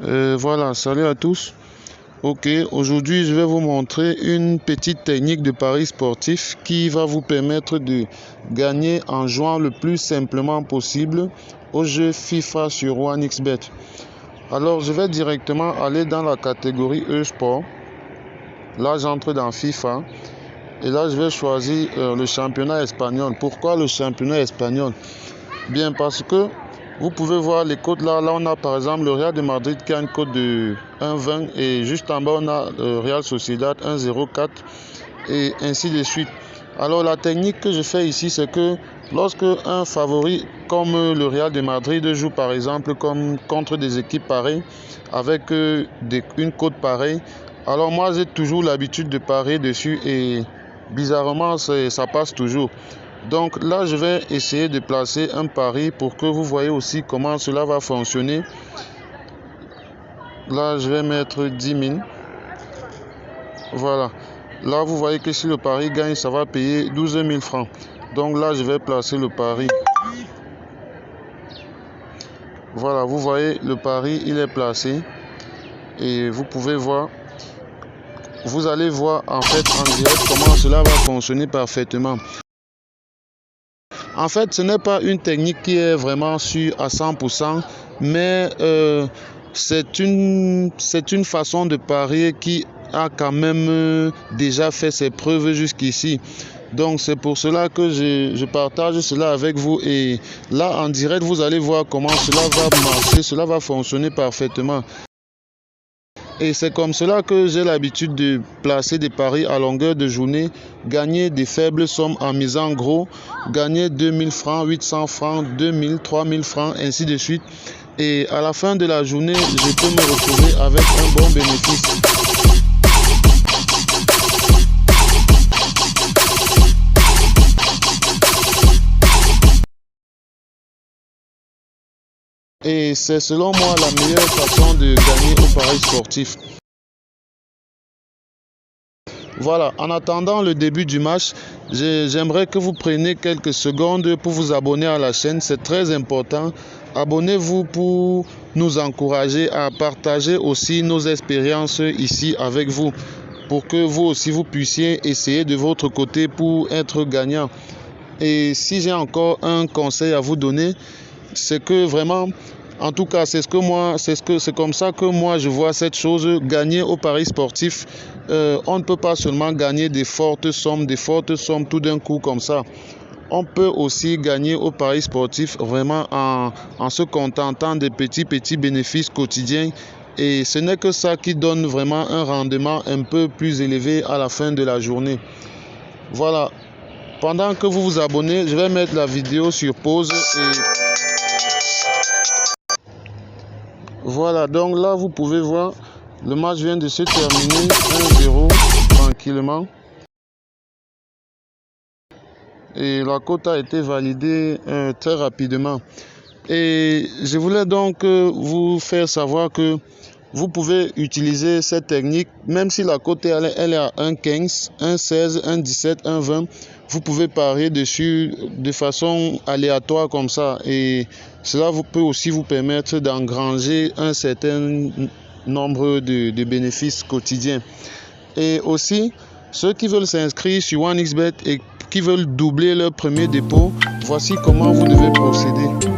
Voilà, salut à tous. Ok, aujourd'hui je vais vous montrer une petite technique de pari sportif qui va vous permettre de gagner en jouant le plus simplement possible au jeu FIFA sur OneXBet. Alors je vais directement aller dans la catégorie e-sport. Là j'entre dans FIFA et là je vais choisir le championnat espagnol. Pourquoi le championnat espagnol? Bien parce que vous pouvez voir les cotes là. Là, on a par exemple le Real de Madrid qui a une cote de 1,20 et juste en bas, on a le Real Sociedad 1,04 et ainsi de suite. Alors, la technique que je fais ici, c'est que lorsque un favori comme le Real de Madrid joue par exemple contre des équipes pareilles avec une cote pareille, alors moi j'ai toujours l'habitude de parier dessus et bizarrement ça passe toujours. Donc là, je vais essayer de placer un pari pour que vous voyez aussi comment cela va fonctionner. Là, je vais mettre 10 000. Voilà. Là, vous voyez que si le pari gagne, ça va payer 12 000 francs. Donc là, je vais placer le pari. Voilà, vous voyez, le pari, il est placé. Et vous pouvez voir. Vous allez voir en fait en direct comment cela va fonctionner parfaitement. En fait, ce n'est pas une technique qui est vraiment sûre à 100%, mais c'est une façon de parier qui a quand même déjà fait ses preuves jusqu'ici. Donc c'est pour cela que je partage cela avec vous et là en direct vous allez voir comment cela va marcher, cela va fonctionner parfaitement. Et c'est comme cela que j'ai l'habitude de placer des paris à longueur de journée, gagner des faibles sommes en misant gros, gagner 2000 francs, 800 francs, 2000, 3000 francs, ainsi de suite. Et à la fin de la journée, je peux me retrouver avec un bon bénéfice. Et c'est selon moi la meilleure façon de gagner au pari sportif. Voilà, en attendant le début du match, j'aimerais que vous preniez quelques secondes pour vous abonner à la chaîne. C'est très important. Abonnez-vous pour nous encourager à partager aussi nos expériences ici avec vous, pour que vous aussi vous puissiez essayer de votre côté pour être gagnant. Et si j'ai encore un conseil à vous donner, c'est que vraiment, en tout cas, c'est comme ça que moi je vois cette chose. Gagner au pari sportif, on ne peut pas seulement gagner des fortes sommes tout d'un coup comme ça. On peut aussi gagner au pari sportif vraiment en se contentant des petits bénéfices quotidiens. Et ce n'est que ça qui donne vraiment un rendement un peu plus élevé à la fin de la journée. Voilà. Pendant que vous vous abonnez, je vais mettre la vidéo sur pause et voilà, donc là vous pouvez voir, le match vient de se terminer 1-0 tranquillement. Et la cote a été validée très rapidement. Et je voulais donc vous faire savoir que vous pouvez utiliser cette technique, même si la cote elle est à 1,15, 1,16, 1,17, 1,20. Vous pouvez parier dessus de façon aléatoire comme ça. Et cela peut aussi vous permettre d'engranger un certain nombre de bénéfices quotidiens. Et aussi, ceux qui veulent s'inscrire sur OneXBet et qui veulent doubler leur premier dépôt, voici comment vous devez procéder.